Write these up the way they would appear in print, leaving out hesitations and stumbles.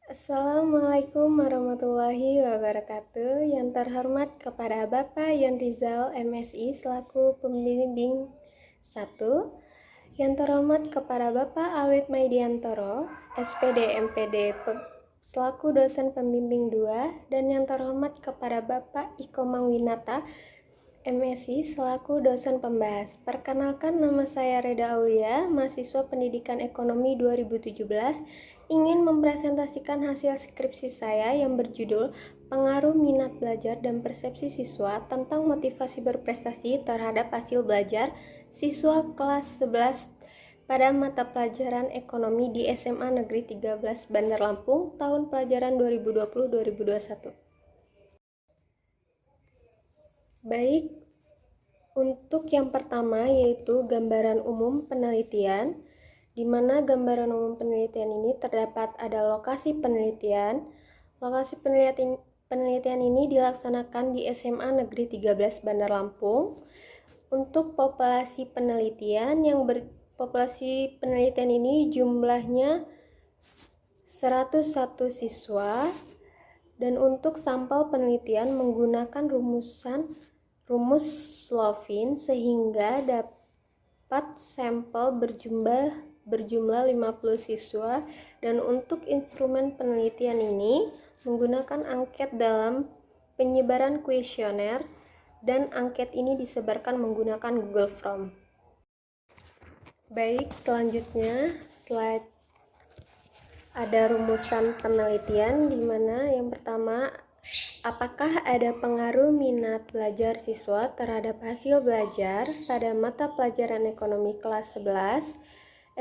Assalamualaikum warahmatullahi wabarakatuh. Yang terhormat kepada Bapak Yon Rizal MSI selaku pembimbing 1. Yang terhormat kepada Bapak Awit Maidiantoro SPD MPD selaku dosen pembimbing 2. Dan yang terhormat kepada Bapak Iko Mangwinata MSI selaku dosen pembahas. Perkenalkan, nama saya Reda Aulia, mahasiswa Pendidikan Ekonomi 2017, ingin mempresentasikan hasil skripsi saya yang berjudul Pengaruh Minat Belajar dan Persepsi Siswa tentang Motivasi Berprestasi terhadap Hasil Belajar Siswa kelas 11 pada mata pelajaran ekonomi di SMA Negeri 13 Bandar Lampung tahun pelajaran 2020-2021. Baik, untuk yang pertama yaitu gambaran umum penelitian, di mana gambaran umum penelitian ini terdapat ada lokasi penelitian. Lokasi penelitian ini dilaksanakan di SMA Negeri 13 Bandar Lampung. Untuk populasi penelitian populasi penelitian ini jumlahnya 101 siswa, dan untuk sampel penelitian menggunakan rumus Slovin sehingga dapat sampel berjumlah 50 siswa, dan untuk instrumen penelitian ini menggunakan angket dalam penyebaran kuesioner, dan angket ini disebarkan menggunakan Google Form. Baik, selanjutnya slide ada rumusan penelitian, di mana yang pertama, apakah ada pengaruh minat belajar siswa terhadap hasil belajar pada mata pelajaran ekonomi kelas 11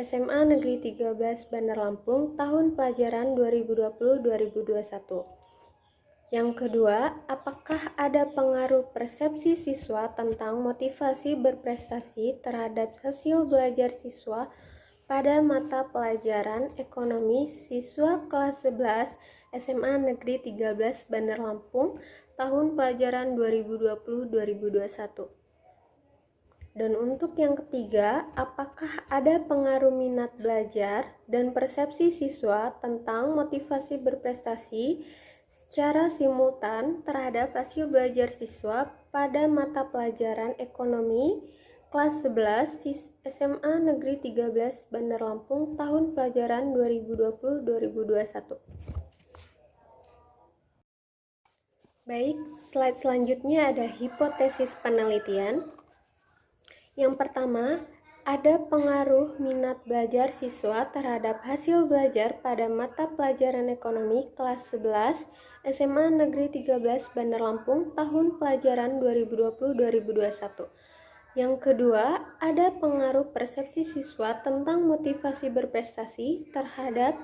SMA Negeri 13 Bandar Lampung tahun pelajaran 2020-2021. Yang kedua, apakah ada pengaruh persepsi siswa tentang motivasi berprestasi terhadap hasil belajar siswa pada mata pelajaran ekonomi siswa kelas 11 SMA Negeri 13 Bandar Lampung tahun pelajaran 2020-2021. Dan untuk yang ketiga, apakah ada pengaruh minat belajar dan persepsi siswa tentang motivasi berprestasi secara simultan terhadap hasil belajar siswa pada mata pelajaran ekonomi kelas 11 SMA Negeri 13 Bandar Lampung tahun pelajaran 2020-2021. Baik, slide selanjutnya ada hipotesis penelitian. Yang pertama, ada pengaruh minat belajar siswa terhadap hasil belajar pada mata pelajaran ekonomi kelas 11 SMA Negeri 13 Bandar Lampung tahun pelajaran 2020-2021. Yang kedua, ada pengaruh persepsi siswa tentang motivasi berprestasi terhadap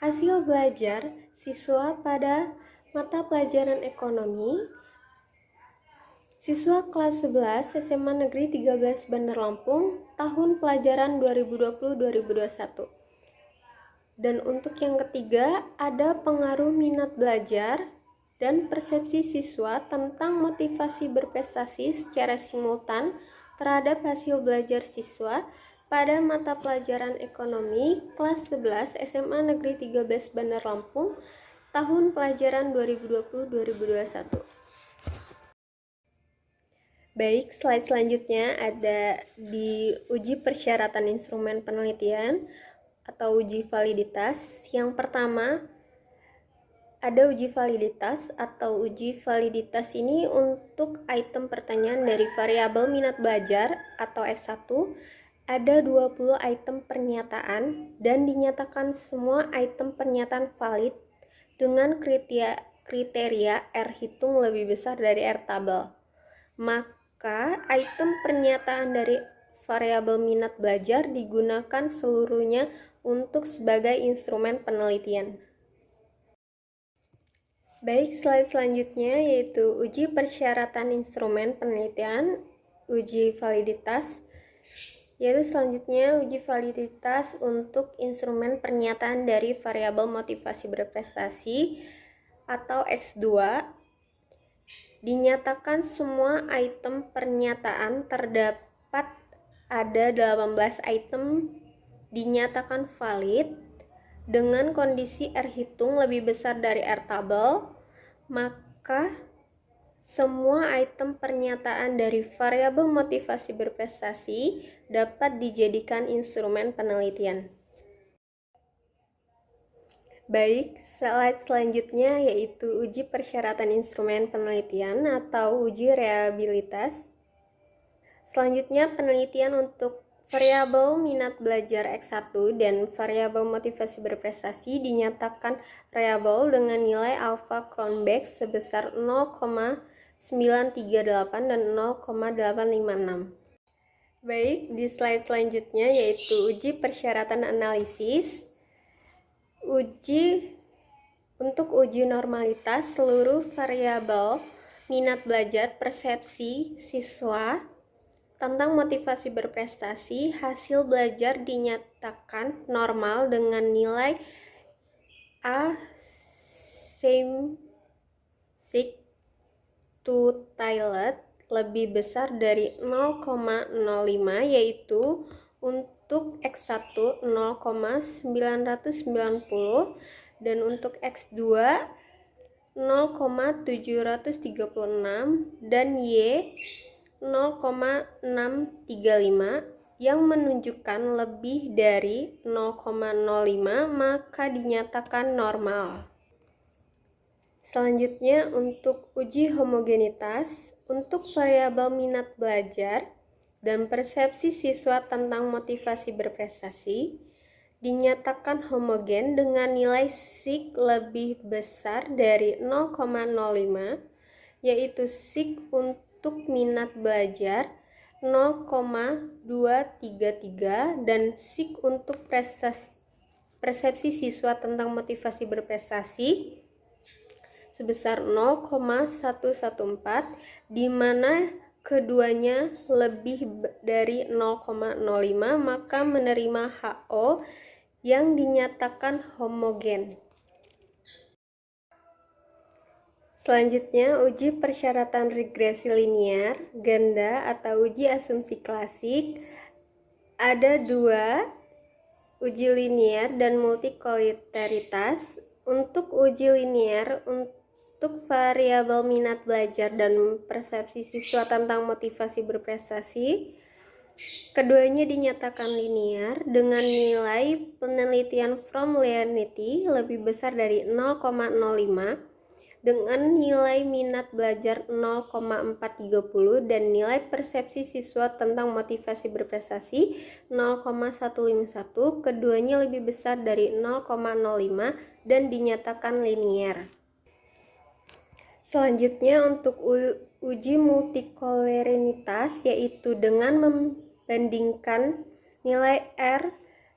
hasil belajar siswa pada mata pelajaran ekonomi siswa kelas 11 SMA Negeri 13 Bandar Lampung tahun pelajaran 2020-2021. Dan untuk yang ketiga, ada pengaruh minat belajar dan persepsi siswa tentang motivasi berprestasi secara simultan terhadap hasil belajar siswa pada mata pelajaran ekonomi kelas 11 SMA Negeri 13 Bandar Lampung tahun pelajaran 2020-2021. Baik, slide selanjutnya ada di uji persyaratan instrumen penelitian atau uji validitas. Yang pertama, ada uji validitas atau uji validitas ini untuk item pertanyaan dari variabel minat belajar atau S1. Ada 20 item pernyataan dan dinyatakan semua item pernyataan valid dengan kriteria R hitung lebih besar dari R tabel. Maka item pernyataan dari variabel minat belajar digunakan seluruhnya untuk sebagai instrumen penelitian. Baik, slide selanjutnya yaitu uji persyaratan instrumen penelitian, uji validitas. Yaitu selanjutnya uji validitas untuk instrumen pernyataan dari variabel motivasi berprestasi atau X2. Dinyatakan semua item pernyataan terdapat ada 18 item dinyatakan valid dengan kondisi R hitung lebih besar dari R tabel, maka semua item pernyataan dari variabel motivasi berprestasi dapat dijadikan instrumen penelitian. Baik, slide selanjutnya yaitu uji persyaratan instrumen penelitian atau uji reliabilitas. Selanjutnya penelitian untuk variabel minat belajar X1 dan variabel motivasi berprestasi dinyatakan reliable dengan nilai alpha Cronbach sebesar 0,938 dan 0,856. Baik, di slide selanjutnya yaitu uji persyaratan analisis. Untuk uji normalitas seluruh variabel minat belajar persepsi siswa tentang motivasi berprestasi, hasil belajar dinyatakan normal dengan nilai A same sig to tilde lebih besar dari 0,05, yaitu untuk X1 0,990 dan untuk X2 0,736 dan Y 0,635 yang menunjukkan lebih dari 0,05 maka dinyatakan normal. Selanjutnya untuk uji homogenitas untuk variabel minat belajar dan persepsi siswa tentang motivasi berprestasi dinyatakan homogen dengan nilai sig lebih besar dari 0,05, yaitu sig untuk minat belajar 0,233 dan sig untuk persepsi siswa tentang motivasi berprestasi sebesar 0,114, di mana keduanya lebih dari 0,05 maka menerima HO yang dinyatakan homogen. Selanjutnya, uji persyaratan regresi linear, ganda atau uji asumsi klasik. Ada dua, uji linear dan multikoliteritas. Untuk uji linear, untuk variabel minat belajar dan persepsi siswa tentang motivasi berprestasi, keduanya dinyatakan linear dengan nilai penelitian from linearity lebih besar dari 0,05 dengan nilai minat belajar 0,430 dan nilai persepsi siswa tentang motivasi berprestasi 0,151, keduanya lebih besar dari 0,05 dan dinyatakan linear. Selanjutnya untuk uji multikoleritas, yaitu dengan membandingkan nilai R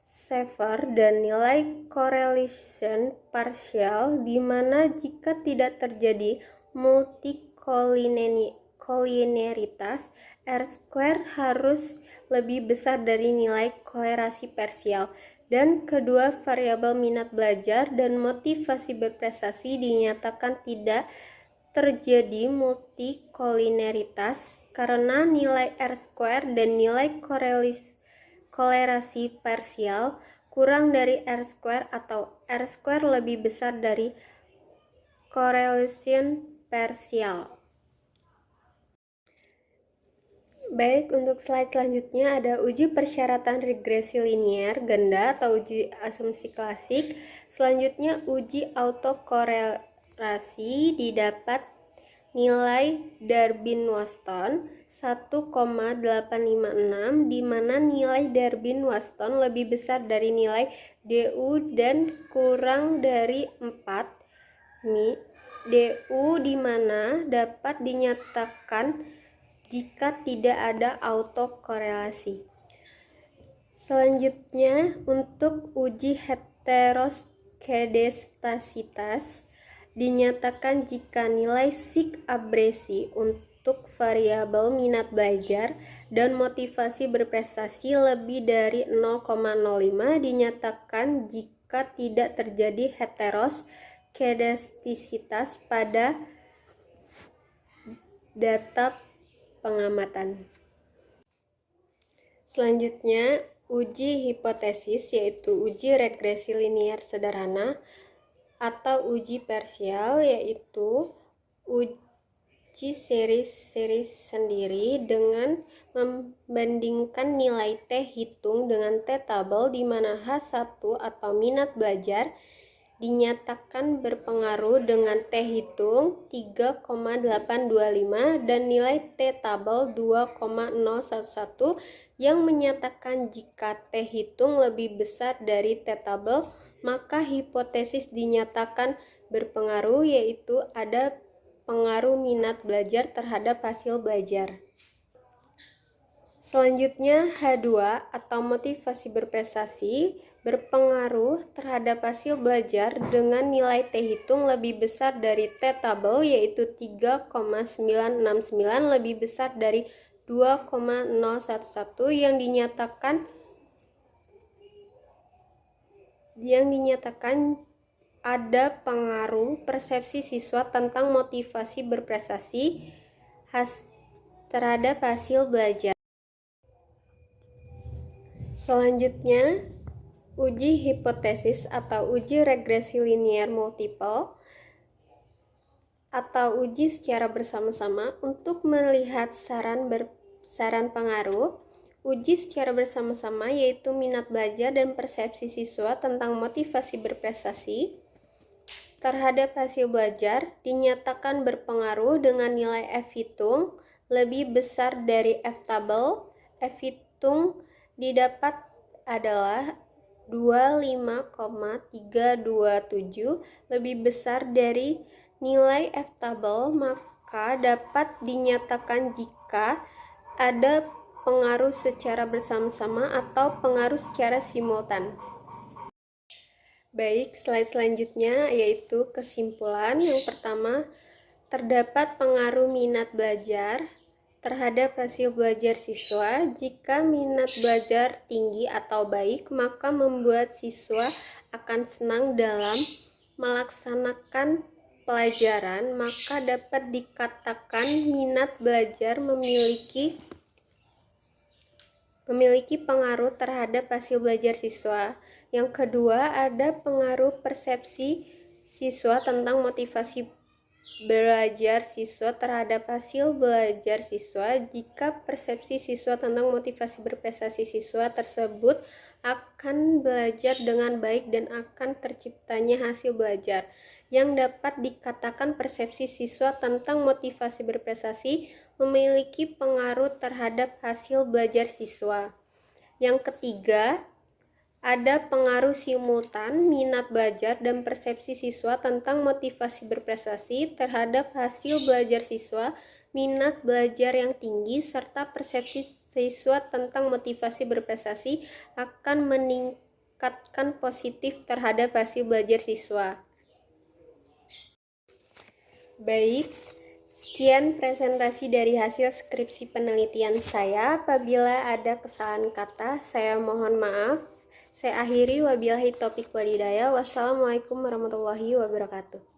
Sheffer dan nilai correlation partial, di mana jika tidak terjadi multikoliniaritas, R² harus lebih besar dari nilai kolerasi parsial, dan kedua variabel minat belajar dan motivasi berprestasi dinyatakan tidak terjadi multikoliniaritas karena nilai R² dan nilai kolerasi parsial kurang dari R² atau R² lebih besar dari correlation parsial. Baik, untuk slide selanjutnya ada uji persyaratan regresi linear, ganda atau uji asumsi klasik. Selanjutnya uji autokorelasi didapat nilai Durbin-Wasson 1,856, di mana nilai Durbin-Wasson lebih besar dari nilai DU dan kurang dari 4 DU, di mana dapat dinyatakan jika tidak ada autokorelasi. Selanjutnya untuk uji heteroskedastasitas dinyatakan jika nilai sig abresi untuk variabel minat belajar dan motivasi berprestasi lebih dari 0,05 dinyatakan jika tidak terjadi heteroskedastisitas pada data pengamatan. Selanjutnya uji hipotesis, yaitu uji regresi linier sederhana, atau uji parsial, yaitu uji series sendiri dengan membandingkan nilai T hitung dengan T tabel di mana H1 atau minat belajar dinyatakan berpengaruh dengan T hitung 3,825 dan nilai T tabel 2,011 yang menyatakan jika T hitung lebih besar dari T tabel, maka hipotesis dinyatakan berpengaruh, yaitu ada pengaruh minat belajar terhadap hasil belajar. Selanjutnya, H2 atau motivasi berprestasi berpengaruh terhadap hasil belajar dengan nilai T hitung lebih besar dari T tabel, yaitu 3,969 lebih besar dari 2,011 yang dinyatakan ada pengaruh persepsi siswa tentang motivasi berprestasi terhadap hasil belajar. Selanjutnya, uji hipotesis atau uji regresi linier multiple atau uji secara bersama-sama untuk melihat saran pengaruh. Uji secara bersama-sama yaitu minat belajar dan persepsi siswa tentang motivasi berprestasi terhadap hasil belajar dinyatakan berpengaruh dengan nilai F hitung lebih besar dari F tabel. F hitung didapat adalah 25,327 lebih besar dari nilai F tabel, maka dapat dinyatakan jika ada pengaruh secara bersama-sama atau pengaruh secara simultan. Baik, slide selanjutnya yaitu kesimpulan. Yang pertama, terdapat pengaruh minat belajar terhadap hasil belajar siswa. Jika minat belajar tinggi atau baik, maka membuat siswa akan senang dalam melaksanakan pelajaran, maka dapat dikatakan minat belajar memiliki pengaruh terhadap hasil belajar siswa. Yang kedua, ada pengaruh persepsi siswa tentang motivasi belajar siswa terhadap hasil belajar siswa. Jika persepsi siswa tentang motivasi berprestasi siswa tersebut akan belajar dengan baik dan akan terciptanya hasil belajar, yang dapat dikatakan persepsi siswa tentang motivasi berprestasi memiliki pengaruh terhadap hasil belajar siswa. Yang ketiga, ada pengaruh simultan minat belajar dan persepsi siswa tentang motivasi berprestasi terhadap hasil belajar siswa, minat belajar yang tinggi, serta persepsi siswa tentang motivasi berprestasi akan meningkatkan positif terhadap hasil belajar siswa. Baik, sekian presentasi dari hasil skripsi penelitian saya. Apabila ada kesalahan kata, saya mohon maaf. Saya akhiri, wabillahi taufiq walhidayah. Wassalamualaikum warahmatullahi wabarakatuh.